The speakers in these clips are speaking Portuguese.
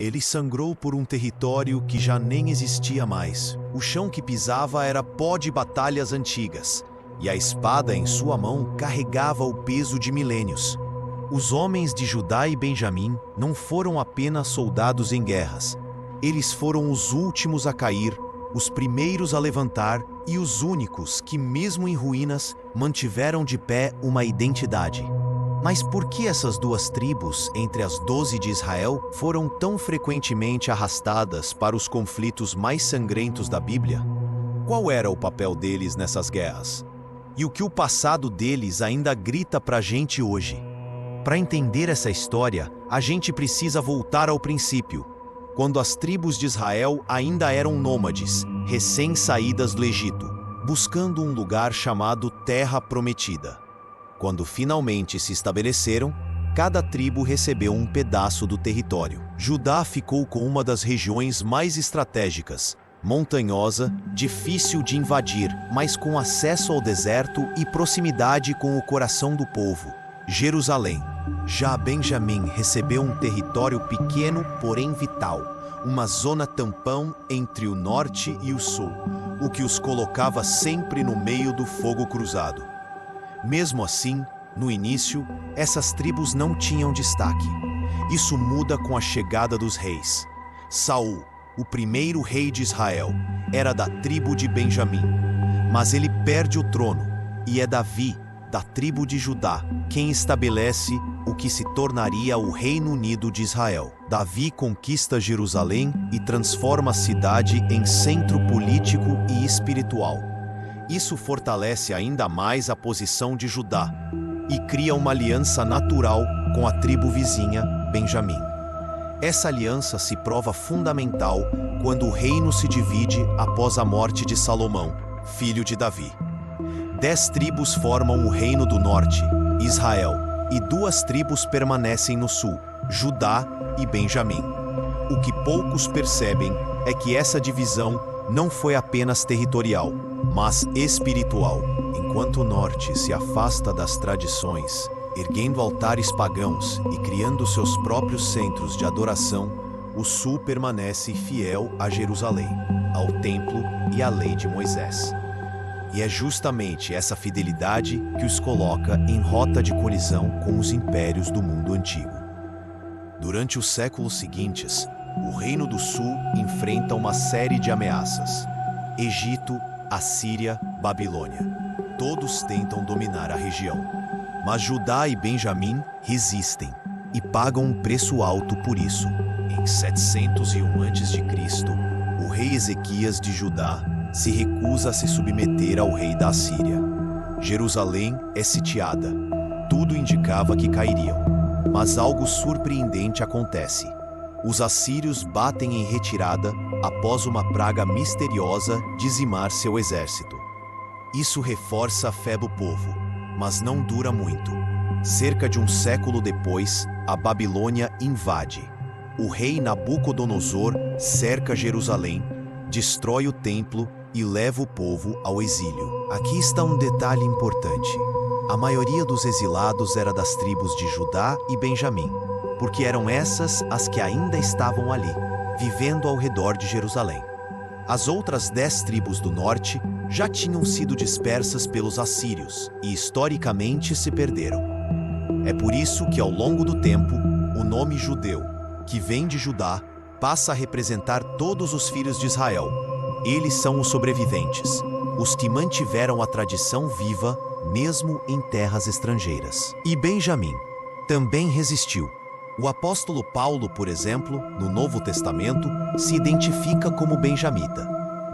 Ele sangrou por um território que já nem existia mais. O chão que pisava era pó de batalhas antigas, e a espada em sua mão carregava o peso de milênios. Os homens de Judá e Benjamim não foram apenas soldados em guerras. Eles foram os últimos a cair, os primeiros a levantar e os únicos que, mesmo em ruínas, mantiveram de pé uma identidade. Mas por que essas duas tribos, entre as 12 de Israel, foram tão frequentemente arrastadas para os conflitos mais sangrentos da Bíblia? Qual era o papel deles nessas guerras? E o que o passado deles ainda grita pra gente hoje? Para entender essa história, a gente precisa voltar ao princípio, quando as tribos de Israel ainda eram nômades, recém-saídas do Egito, buscando um lugar chamado Terra Prometida. Quando finalmente se estabeleceram, cada tribo recebeu um pedaço do território. Judá ficou com uma das regiões mais estratégicas, montanhosa, difícil de invadir, mas com acesso ao deserto e proximidade com o coração do povo, Jerusalém. Já Benjamim recebeu um território pequeno, porém vital, uma zona tampão entre o norte e o sul, o que os colocava sempre no meio do fogo cruzado. Mesmo assim, no início, essas tribos não tinham destaque. Isso muda com a chegada dos reis. Saul, o primeiro rei de Israel, era da tribo de Benjamim, mas ele perde o trono, e é Davi, da tribo de Judá, quem estabelece o que se tornaria o Reino Unido de Israel. Davi conquista Jerusalém e transforma a cidade em centro político e espiritual. Isso fortalece ainda mais a posição de Judá e cria uma aliança natural com a tribo vizinha, Benjamim. Essa aliança se prova fundamental quando o reino se divide após a morte de Salomão, filho de Davi. 10 tribos formam o reino do norte, Israel, e 2 tribos permanecem no sul, Judá e Benjamim. O que poucos percebem é que essa divisão não foi apenas territorial, mas espiritual. Enquanto o norte se afasta das tradições, erguendo altares pagãos e criando seus próprios centros de adoração, o sul permanece fiel a Jerusalém, ao templo e à lei de Moisés. E é justamente essa fidelidade que os coloca em rota de colisão com os impérios do mundo antigo. Durante os séculos seguintes, o Reino do Sul enfrenta uma série de ameaças: Egito, Assíria, Babilônia. Todos tentam dominar a região. Mas Judá e Benjamim resistem e pagam um preço alto por isso. Em 701 a.C., o rei Ezequias de Judá se recusa a se submeter ao rei da Assíria. Jerusalém é sitiada. Tudo indicava que cairiam. Mas algo surpreendente acontece. Os assírios batem em retirada após uma praga misteriosa dizimar seu exército. Isso reforça a fé do povo, mas não dura muito. Cerca de um século depois, a Babilônia invade. O rei Nabucodonosor cerca Jerusalém, destrói o templo e leva o povo ao exílio. Aqui está um detalhe importante. A maioria dos exilados era das tribos de Judá e Benjamim, porque eram essas as que ainda estavam ali, vivendo ao redor de Jerusalém. As outras 10 tribos do norte já tinham sido dispersas pelos assírios e historicamente se perderam. É por isso que, ao longo do tempo, o nome judeu, que vem de Judá, passa a representar todos os filhos de Israel. Eles são os sobreviventes, os que mantiveram a tradição viva mesmo em terras estrangeiras. E Benjamim também resistiu. O apóstolo Paulo, por exemplo, no Novo Testamento, se identifica como benjamita.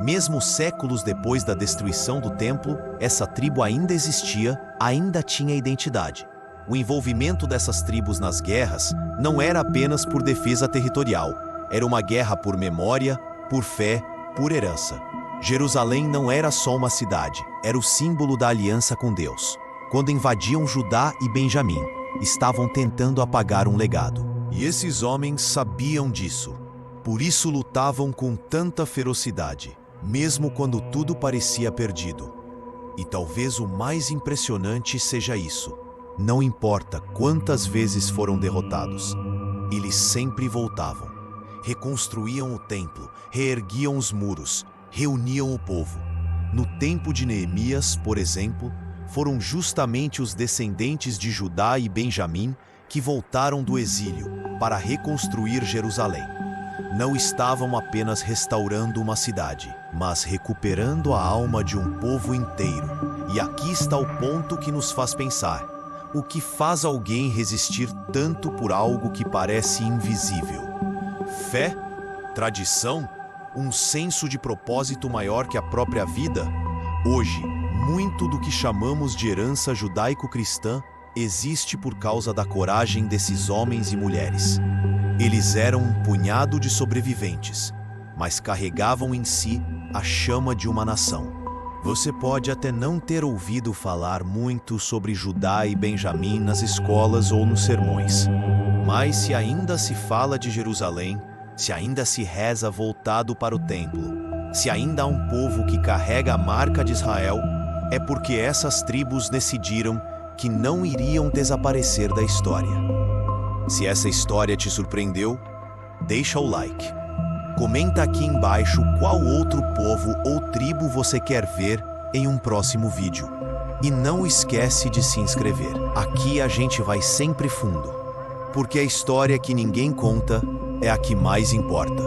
Mesmo séculos depois da destruição do templo, essa tribo ainda existia, ainda tinha identidade. O envolvimento dessas tribos nas guerras não era apenas por defesa territorial, era uma guerra por memória, por fé, por herança. Jerusalém não era só uma cidade, era o símbolo da aliança com Deus. Quando invadiam Judá e Benjamim, estavam tentando apagar um legado. E esses homens sabiam disso. Por isso lutavam com tanta ferocidade, mesmo quando tudo parecia perdido. E talvez o mais impressionante seja isso. Não importa quantas vezes foram derrotados, eles sempre voltavam. reconstruíam o templo, reerguiam os muros, reuniam o povo. No tempo de Neemias, por exemplo, foram justamente os descendentes de Judá e Benjamim que voltaram do exílio para reconstruir Jerusalém. Não estavam apenas restaurando uma cidade, mas recuperando a alma de um povo inteiro. E aqui está o ponto que nos faz pensar: o que faz alguém resistir tanto por algo que parece invisível? Fé? Tradição? Um senso de propósito maior que a própria vida? Hoje, muito do que chamamos de herança judaico-cristã existe por causa da coragem desses homens e mulheres. Eles eram um punhado de sobreviventes, mas carregavam em si a chama de uma nação. Você pode até não ter ouvido falar muito sobre Judá e Benjamim nas escolas ou nos sermões, mas se ainda se fala de Jerusalém, se ainda se reza voltado para o templo, se ainda há um povo que carrega a marca de Israel, é porque essas tribos decidiram que não iriam desaparecer da história. Se essa história te surpreendeu, deixa o like. Comenta aqui embaixo qual outro povo ou tribo você quer ver em um próximo vídeo. E não esquece de se inscrever. Aqui a gente vai sempre fundo, porque a história que ninguém conta é a que mais importa.